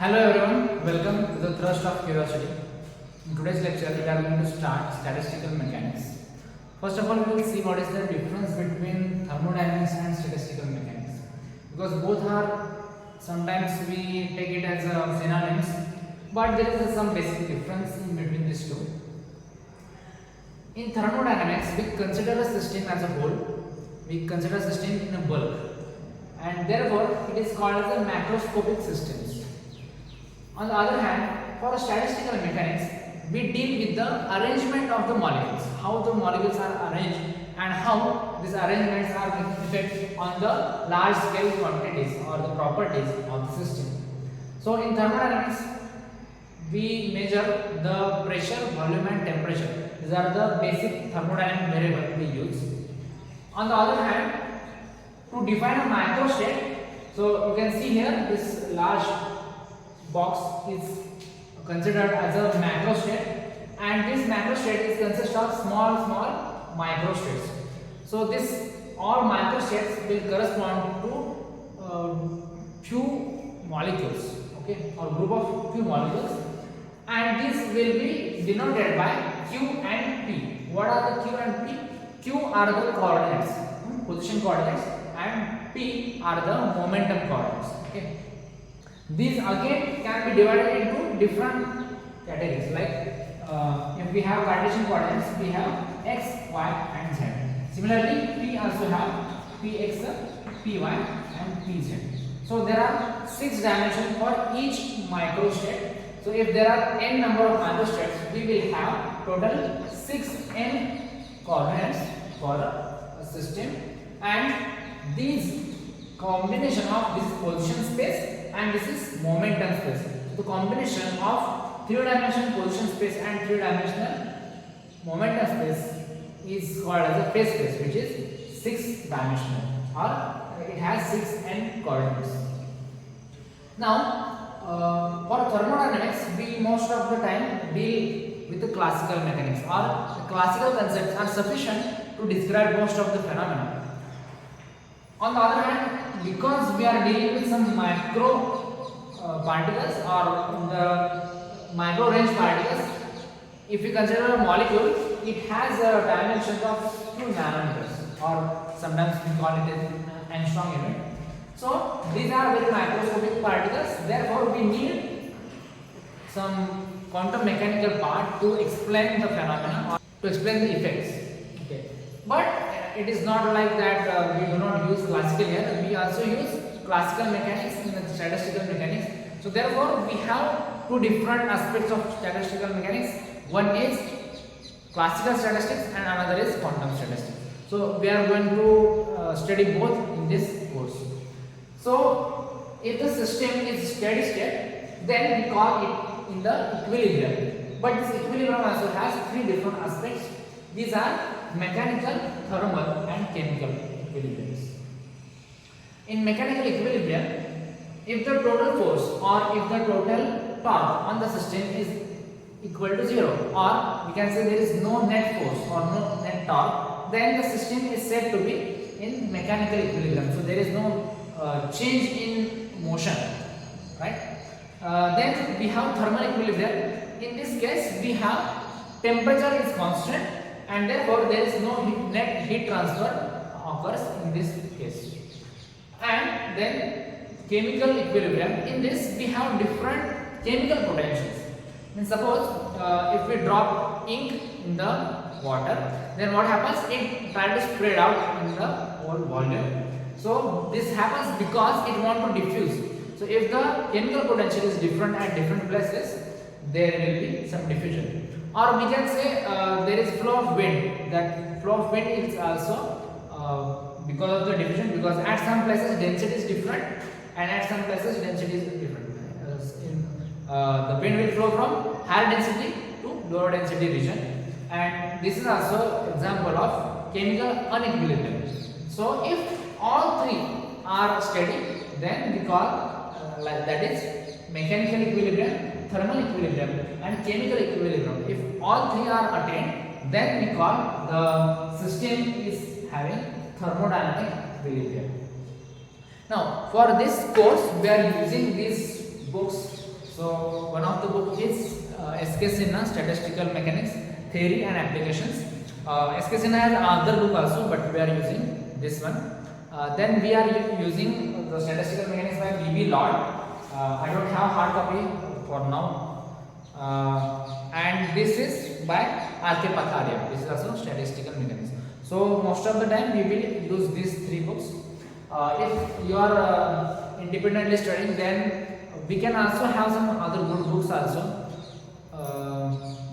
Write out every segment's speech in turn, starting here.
Hello everyone, welcome to the Thrust of Curiosity. In today's lecture, we are going to start statistical mechanics. First of all, we will see what is the difference between thermodynamics and statistical mechanics. Because both are, sometimes we take it as synonyms, but there is some basic difference in between these two. In thermodynamics, we consider a system as a whole, we consider a system in a bulk, and therefore it is called as a macroscopic systems. On the other hand, for statistical mechanics, we deal with the arrangement of the molecules, how the molecules are arranged and how these arrangements are effect on the large scale quantities or the properties of the system. So in thermodynamics, we measure the pressure, volume and temperature. These are the basic thermodynamic variables we use. On the other hand, to define a microstate, so you can see here this large box is considered as a macrostate, and this macrostate consists of small microstates. So this all microstates will correspond to few molecules, okay, or group of few molecules, and this will be denoted by Q and P. What are the Q and P? Q are the coordinates, position coordinates, and P are the momentum coordinates. Okay. These again can be divided into different categories. Like if we have Cartesian coordinates, we have x, y, and z. Similarly, P also have px, py, and pz. So there are 6 dimensions for each microstate. So if there are n number of microstates, we will have total 6n coordinates for a system, and these combination of this position space and this is momentum space. So the combination of 3-dimensional position space and 3-dimensional momentum space is called as a phase space, which is 6-dimensional, or it has 6n coordinates. Now, for thermodynamics, we most of the time deal with the classical mechanics, or the classical concepts are sufficient to describe most of the phenomena. On the other hand, because we are dealing with some micro particles or the micro range particles, if we consider a molecule, it has a dimension of 2 nanometers, or sometimes we call it as angstrom unit. So these are very microscopic particles, therefore we need some quantum mechanical part to explain the phenomena or to explain the effects. Okay. But it is not like that we do not use classical here, we also use classical mechanics in the statistical mechanics. So therefore we have 2 different aspects of statistical mechanics. One is classical statistics and another is quantum statistics. So we are going to study both in this course. So if the system is steady state, then we call it in the equilibrium. But this equilibrium also has 3 different aspects. These are mechanical, thermal and chemical equilibriums. In mechanical equilibrium, if the total force or if the total torque on the system is equal to 0, or we can say there is no net force or no net torque, then the system is said to be in mechanical equilibrium. So there is no change in motion, right? Then we have thermal equilibrium. In this case, we have temperature is constant, and therefore there is no net heat transfer occurs in this case. And then chemical equilibrium, in this we have different chemical potentials. And suppose if we drop ink in the water, then what happens? It tries to spread out in the whole volume. So this happens because it wants to diffuse. So if the chemical potential is different at different places, there will be some diffusion. Or we can say there is flow of wind. That flow of wind is also because of the diffusion, because at some places density is different and at some places density is different. The wind will flow from higher density to lower density region, and this is also example of chemical unequilibrium. So if all 3 are steady, then we call like that is mechanical equilibrium, thermal equilibrium and chemical equilibrium. If all 3 are attained, then we call the system is having thermodynamic equilibrium. Now for this course we are using these books So one of the book is S.K. Sinha, Statistical Mechanics, Theory and Applications. S.K. Sinha has other book also, but we are using this one. Then we are using the Statistical Mechanics by B.B. Lord. I don't have hard copy for now. And this is by R.K. Patharia. This is also Statistical Mechanics. So most of the time we will use these three books. If you are independently studying, then we can also have some other good books also.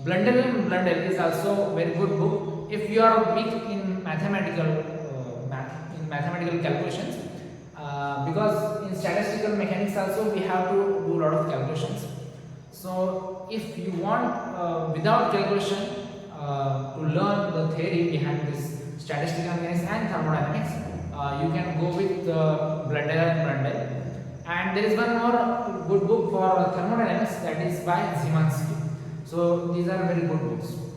Blundell and Blundell is also very good book if you are weak in mathematical calculations, because in statistical mechanics also we have to do a lot of calculations. So if you want without calculation to learn the theory behind this statistical mechanics and thermodynamics, you can go with Blundell and Blundell. And there is one more good book for thermodynamics, that is by Szymanski. So these are very good books.